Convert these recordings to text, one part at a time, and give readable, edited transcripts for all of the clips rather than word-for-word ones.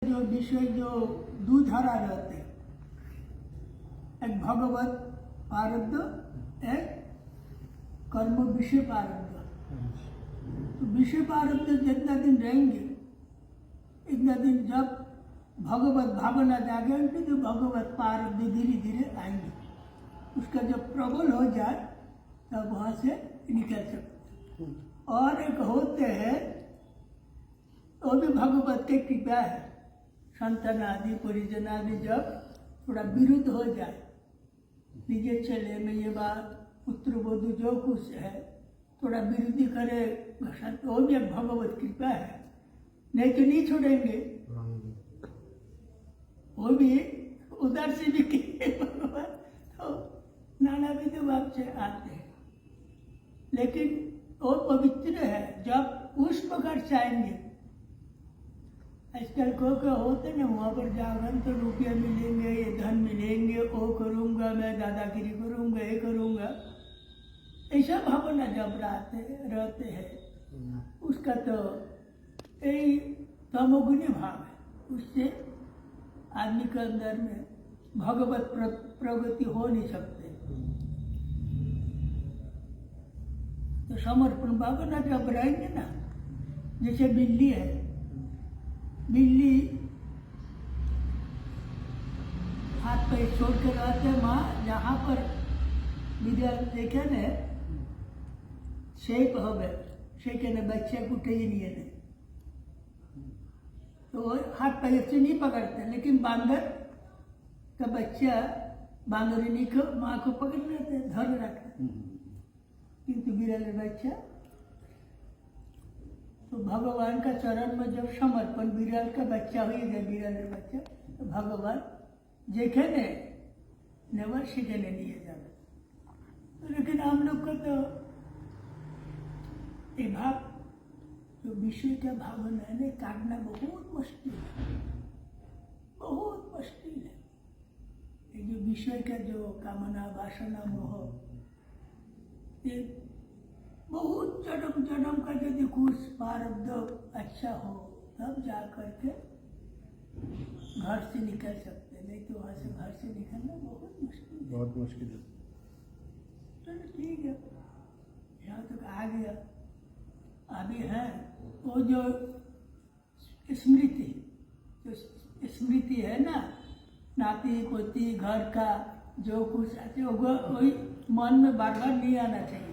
जो विषय जो दूधारा रहते हैं, एक भगवत प्रारब्ध, एक कर्म विषय प्रारब्ध। तो विषय प्रारब्ध जितना दिन रहेंगे इतना दिन जब भगवत भावना जागेंगे तो भगवत प्रारब्ध धीरे धीरे आएंगे। उसका जब प्रबल हो जाए तब वहाँ से निकल सकते। और एक होते हैं वो भी भगवत की कृपा है, संतान आदि परिजन आदि जब थोड़ा विरुद्ध हो जाए, निजे चले में ये बात पुत्र वधु जो कुछ है थोड़ा विरोधी करे घर्षण, तो वो भी एक भगवत कृपा है, नहीं तो नहीं छोड़ेंगे। वो भी उधर से भी भगवान तो नाना विध भाव से आते हैं, लेकिन वो पवित्र है जब उस प्रकार चाहेंगे। आजकल को होते ना वहाँ पर जागन तो रुपया मिलेंगे, ये धन मिलेंगे, वो करूँगा मैं, दादागिरी करूँगा, ये करूँगा, ऐसा भावना जब रहते हैं उसका तो यही तमोगुणी भाव है। उससे आदमी के अंदर में भगवत प्रगति हो नहीं सकते। तो समर्पण भावना जब रहेंगे ना, जैसे बिल्ली है, बिल्ली हाथ पे छोड़ के रहते माँ, जहाँ पर बिरल देखे ने शेप हवे शेखे ने बच्चे को उठे ही नहीं है, तो हाथ पैर से नहीं पकड़ते, लेकिन बांदर का बच्चा बांदरिनी को माँ को पकड़ लेते, धर रखते, किंतु बिरल बच्चा तो भगवान का चरण में जब समर्पण, बिरल का बच्चा हुई गया, बिरल बच्चा तो भगवान जेखे ने नेवर सीखे ने लिए जाते। तो लेकिन हम लोग को तो ये भाव जो विषय का भावना है ना काटना बहुत मुश्किल है, बहुत मुश्किल है। ये जो विषय का जो कामना वासना मोह, ये बहुत जन्म जन्म का यदि कुछ प्रारब्ध अच्छा हो तब जा करके घर से निकल सकते, नहीं तो वहाँ से घर से निकलना बहुत मुश्किल है, बहुत मुश्किल है। चलो ठीक है, यहाँ तक आ गया। अभी है वो जो स्मृति है ना, नाती पोती घर का जो कुछ आते वही मन में बार बार नहीं आना चाहिए।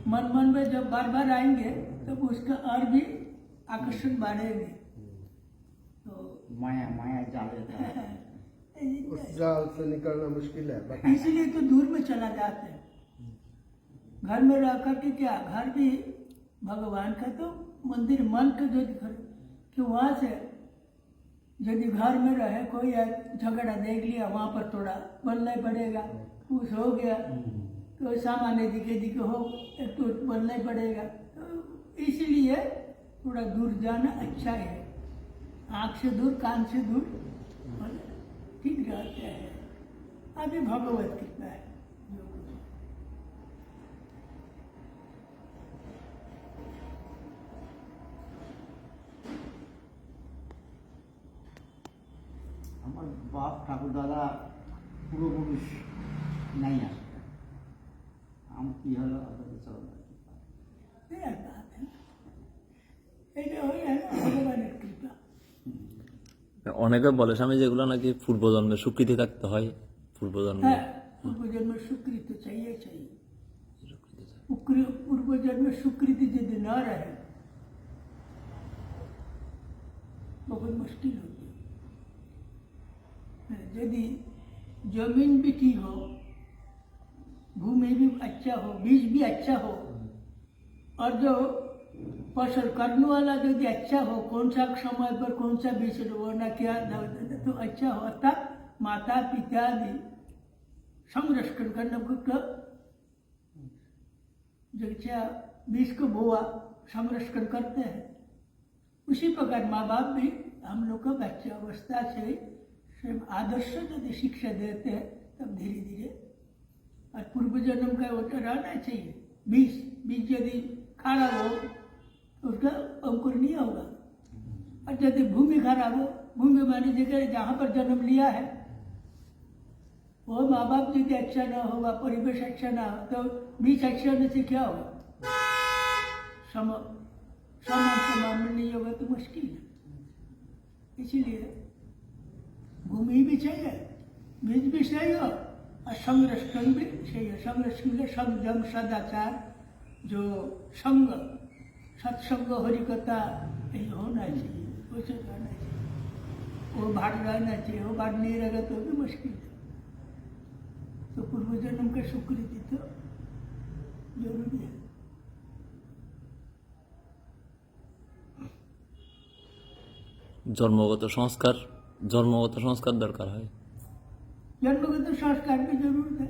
मन में जब बार बार आएंगे तो उसका और भी आकर्षण बढ़ेंगे। तो माया जाल उस जाल से निकलना मुश्किल है, इसलिए तो दूर में चला जाते हैं। घर में रह करके क्या, घर भी भगवान का तो मंदिर मन का जो दिखा कि वहाँ से यदि घर में रहे कोई झगड़ा देख लिया, वहाँ पर थोड़ा बोलना ही पड़ेगा, कुछ हो गया तो सामान्य दिखे हो एक तो बोलना ही पड़ेगा। तो इसलिए थोड़ा दूर जाना अच्छा है, आँख से दूर कान से दूर ठीक रहते हैं। अभी भगवत कृपा है। আমার বাপ ঠাকুর দাদা পূর্বপুরুষ নাই আসবে, আমার কি হলো আপনাদের চলো অনেকে বলে স্বামী যেগুলো নাকি পূর্বজন্মের স্বীকৃতি থাকতে হয়, পূর্বজন্মে पूर्वजन्म स्वीकृति चाहिए पूर्वजन्म स्वीकृति यदि न रहे बहुत मुश्किल होती है। यदि जमीन भी ठीक हो, भूमि भी अच्छा हो, बीज भी अच्छा हो, और जो फसल करने वाला यदि अच्छा हो, कौन सा समय पर कौन सा बीज बोना क्या तो अच्छा हो, अर्थात माता पिता भी संरक्षण करने को जैसा बीज को बोआ संरक्षण करते हैं, उसी प्रकार माँ बाप भी हम लोग को बच्चे अवस्था से आदर्श यदि शिक्षा देते हैं तब धीरे धीरे, और पूर्व जन्म का वो तो रहना चाहिए। बीज यदि खड़ा हो तो उसका अंकुर नहीं होगा, और यदि भूमि खराब हो, भूमि मानी जगह जहाँ पर जन्म लिया है वो माँ बाप यदि अच्छा ना होगा, परिवेश अच्छा ना हो, तो बीच अच्छा होने से क्या होगा? समान में नहीं होगा तो मुश्किल है। इसीलिए भूमि भी चाहिए, बीज भी चाहिए और संरक्षण भी चाहिए। संरक्षण के संयम, सदाचार, जो संग, सत्संग, हरिकथा ये होना चाहिए, उसे रहना चाहिए, वो भाग रहना चाहिए। वो भाग नहीं रहेगा तो भी मुश्किल है। तो पूर्व जन्म का स्वीकृति तो जरूरी है। জন্মগত সংস্কার দরকার হয়। जन्मगत संस्कार की जरूरत है।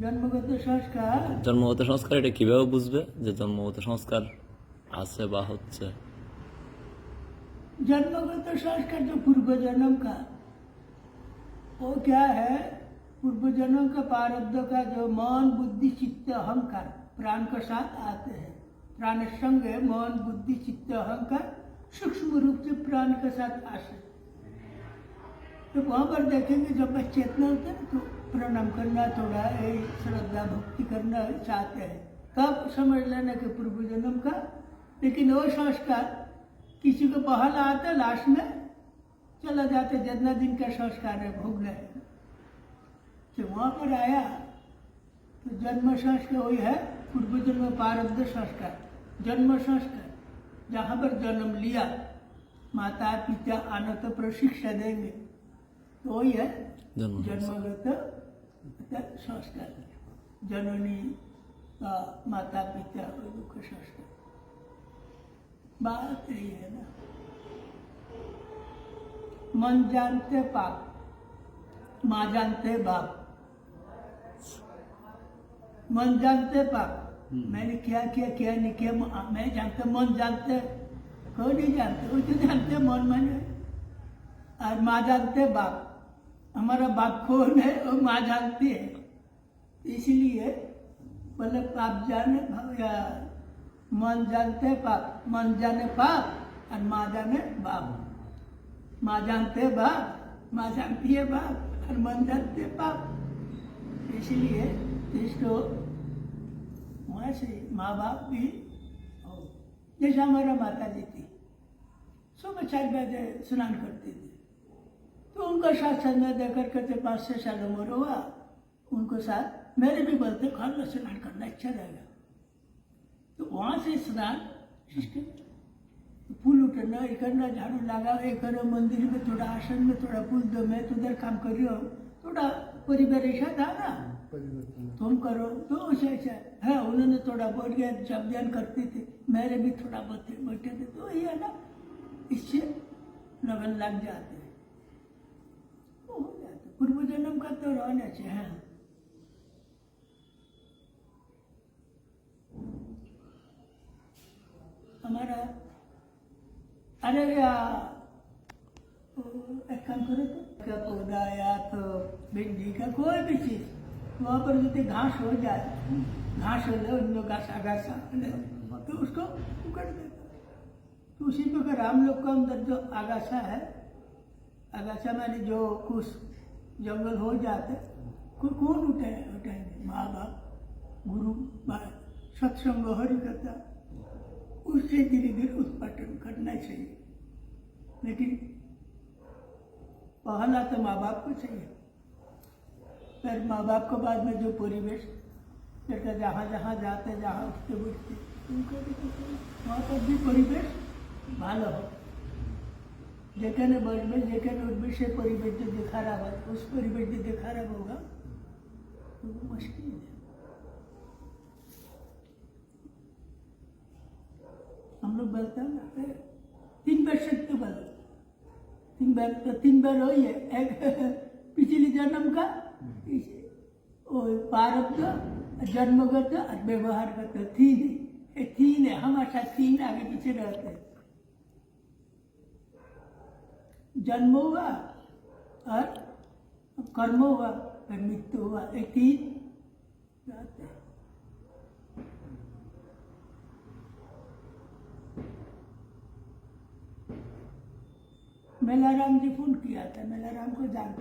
जन्मगत संस्कार এটা কিভাবে বুঝবে যে জন্মগত সংস্কার আছে বা হচ্ছে? जन्मगत संस्कार जो पूर्व जन्म का, वो क्या है? पूर्व जन्म का प्रारब्ध का जो मन, बुद्धि, चित्त, अहंकार प्राण के साथ आते हैं। प्राण संग है, मन, बुद्धि, चित्त, अहंकार सूक्ष्म रूप से प्राण के साथ आते। तो वहां पर देखेंगे जब बस चेतना होता है तो प्रणाम करना, थोड़ा श्रद्धा भक्ति करना चाहते हैं, तब समझ लेना कि पूर्व जन्म का। लेकिन वो संस्कार किसी को पहला आता, लास्ट में चला जाते। जितना दिन का संस्कार है भोग गए, तो वहां पर आया तो जन्म संस्कार वही है पूर्व जन्म प्रारब्ध संस्कार। जन्म संस्कार जहाँ पर जन्म लिया, माता पिता आना तो प्रशिक्षा देंगे, तो वही है जन्मगत संस्कार। जननी का माता पिता दुख संस्कार। बात यही है ना, मन जानते पाप, माँ जानते बाप। मन जानते पाप, मैंने क्या किया क्या नहीं किया मैं जानता। मन जानते, कोई नहीं जानते, वो तो जानते मन मैंने। और माँ जानते बाप, हमारा बाप कौन है वो माँ जानती है। इसलिए मतलब पाप जाने या मन जानते पाप, मन जाने पाप और माँ जाने बाप। माँ जानते बाप, माँ जानती है बाप और मन जानते पाप। इसलिए इसको वहाँ से माँ बाप भी हो। जैसे हमारा माता जी थी, सुबह 4 बजे स्नान करती थी, तो उनका साथ संग देकर करते 5-6 साल उम्र हुआ, उनको साथ मेरे भी बोलते घर में स्नान करना अच्छा रहेगा। तो वहाँ से स्नान सिस्टम, फूल उठना, ये करना, झाड़ू लगा, ये करो, मंदिर में थोड़ा आसन में थोड़ा फूल दो, मैं तो उधर काम कर रही हूँ, थोड़ा परिवार ऐसा था ना, तुम करो तो ऐसा ऐसा है। उन्होंने थोड़ा बोल गया, जब ध्यान करते थे, मेरे भी थोड़ा बैठे थे, तो ये है ना, इससे लगन लग जाते हैं, तो हो जाते। पूर्व जन्म का तो रहना चाहिए। हमारा अरे एक काम करो तो क्या पौधा या तो भिंडी का कोई भी चीज वहाँ पर जैसे घास हो जाए, घास हो जाए उन लोग आगासा तो उसको उकड़ देता। तो उसी प्रकार हम लोग का अंदर जो आगासा है, आगासा माने जो कुछ जंगल हो जाते, कौन उठाएंगे? माँ बाप, गुरु, सत्संग, हरिकथा, उससे धीरे धीरे उत्पादन करना चाहिए। लेकिन पहला तो माँ बाप को चाहिए, फिर माँ बाप के बाद में जो परिवेश, फिर जहाँ जहाँ जाते, जहाँ उठते बैठते, उनको भी तो वहाँ पर भी परिवेश भालो हो। যেখানে বসবে, যেখানে উঠবে, সে পরিবেশ যদি খারাপ হয়, उस परिवेश যদি খারাপ होगा तो मुश्किल है। हम लोग बोलते हैं ना 3 बार सत्य बोलो, 3 बार हो है। एक पिछले जन्म का प्रारब्ध, जन्मगत और व्यवहारगत, 3 है। हमारे 3 आगे पीछे रहते हैं। जन्म हुआ और कर्म हुआ और मृत्यु हुआ, 3 रहते हैं। मेलाराम जी फोन किया था, मेलाराम को जानते